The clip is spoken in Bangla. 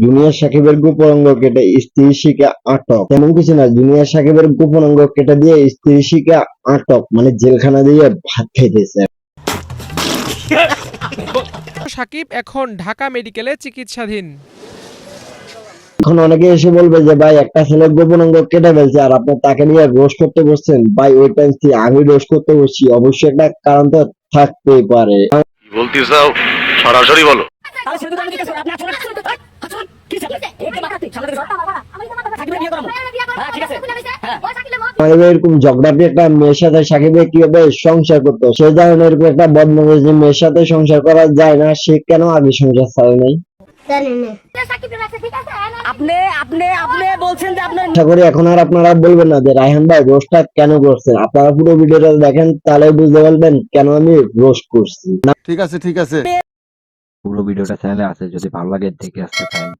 জুনিয়র সাকিবের গোপন অঙ্গ কেটে স্ত্রী শিখে আটক। তেমন কিছু না, জুনিয়র সাকিবের গোপন অঙ্গ কেটে দিয়ে স্ত্রী শিখে আটক, মানে জেলখানা দিয়ে ভাত খাইতেছে। সাকিব এখন ঢাকা মেডিকেলে চিকিৎসাধীন। এখন অনেকে এসে বলবে যে ভাই একটা ছেলের গোপন অঙ্গ কেটে ফেলছে আর আপনি তাকে নিয়ে রোস্ট করতে বসছেন। ভাই ওই টাইম আমি রোস্ট করতে বসছি, অবশ্যই একটা কারণ তো থাকতেই পারে। বলতে চাও সরাসরি বলো। এরকম ঝগড়াটি একটা মেয়ের সাথে সাকিব কিভাবে সংসার করতো, সে জানে না এরকম একটা বদমাইশ যে মেয়ের সাথে সংসার করা যায় না, সে কেন আগে সংসার ছাড়ে নাই। আশা করি এখন আর আপনারা বলবেন না যে রায়হান ভাই রোস্টটা কেন করছেন। আপনারা পুরো ভিডিওটা দেখেন, তাহলে বুঝতে পারবেন কেন আমি রোস্ট করছি। ঠিক আছে পুরো ভিডিওটা চ্যানেলে আছে, যদি ভালো লাগে দেখে আসতে পারেন।